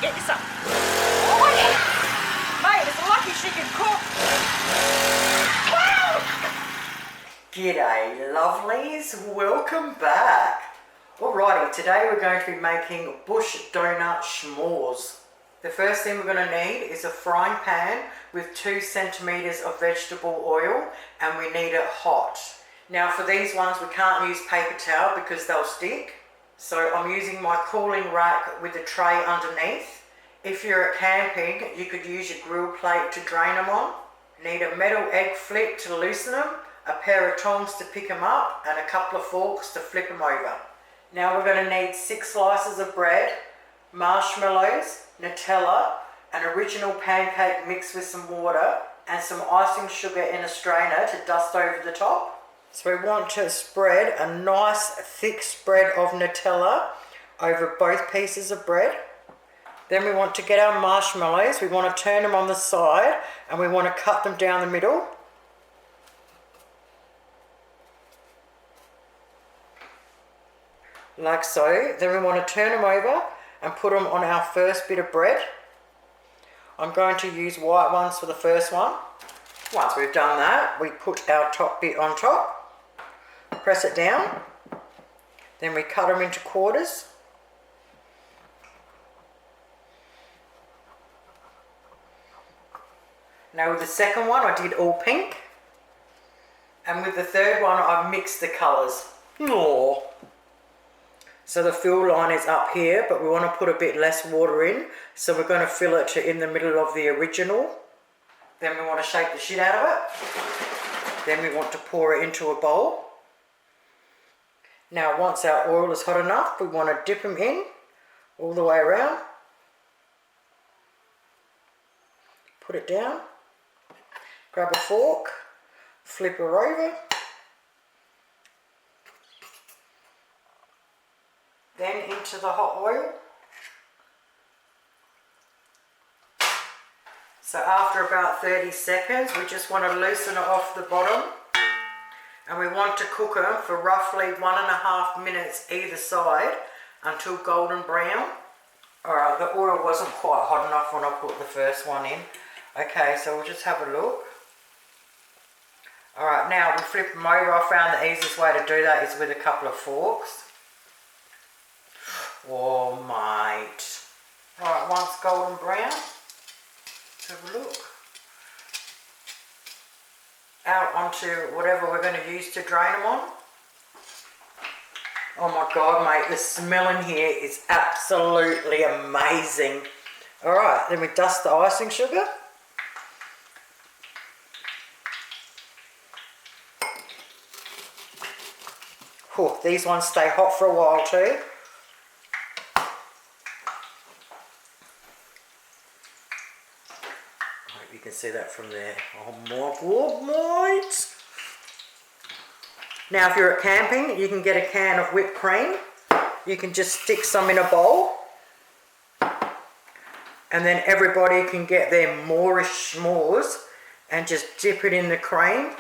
get you some. Oh, yeah. Mate, it's lucky she can cook. Wow! G'day, lovelies. Welcome back. Alrighty, today we're going to be making bush donut s'mores. The first thing we're going to need is a frying pan with 2 centimeters of vegetable oil, and we need it hot. Now for these ones we can't use paper towel because they'll stick. So I'm using my cooling rack with a tray underneath. If you're at camping, you could use your grill plate to drain them on. Need a metal egg flip to loosen them, a pair of tongs to pick them up, and a couple of forks to flip them over. Now we're going to need 6 slices of bread, marshmallows, Nutella, an original pancake mixed with some water, and some icing sugar in a strainer to dust over the top. So we want to spread a nice thick spread of Nutella over both pieces of bread. Then we want to get our marshmallows. We want to turn them on the side and we want to cut them down the middle. Like so. Then we want to turn them over and put them on our first bit of bread. I'm going to use white ones for the first one. Once we've done that, we put our top bit on top. Press it down, then we cut them into quarters. Now with the second one I did all pink, and with the third one I've mixed the colours. Aww. So the fill line is up here, but we want to put a bit less water in, so we're going to fill it to in the middle of the original. Then we want to shake the shit out of it. Then we want to pour it into a bowl. Now once our oil is hot enough, we want to dip them in all the way around. Put it down, grab a fork, flip her over. Then into the hot oil. So after about 30 seconds, we just want to loosen it off the bottom. And we want to cook them for roughly 1.5 minutes either side until golden brown. Alright, the oil wasn't quite hot enough when I put the first one in. Okay, so we'll just have a look. Alright, now we flip them over. I found the easiest way to do that is with a couple of forks. Oh, mate. Alright, once golden brown, let's have a look. Out onto whatever we're going to use to drain them on. Oh my god, mate, the smell in here is absolutely amazing. Alright, then we dust the icing sugar. Oh, these ones stay hot for a while too. You can see that from there. Oh my god, mate! Now if you're at camping, you can get a can of whipped cream. You can just stick some in a bowl. And then everybody can get their Moorish s'mores and just dip it in the cream.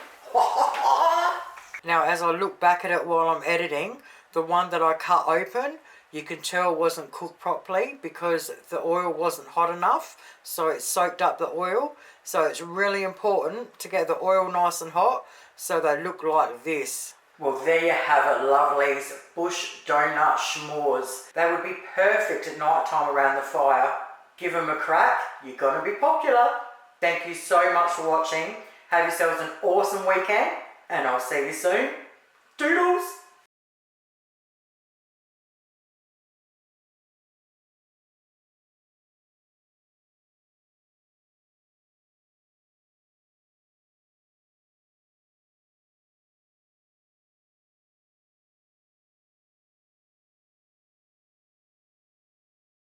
Now as I look back at it while I'm editing, the one that I cut open, you can tell wasn't cooked properly because the oil wasn't hot enough, so it soaked up the oil. So it's really important to get the oil nice and hot so they look like this. Well, there you have it, lovelies. Bush donut s'mores. They would be perfect at night time around the fire. Give them a crack, you're gonna be popular. Thank you so much for watching. Have yourselves an awesome weekend, and I'll see you soon. Doodles!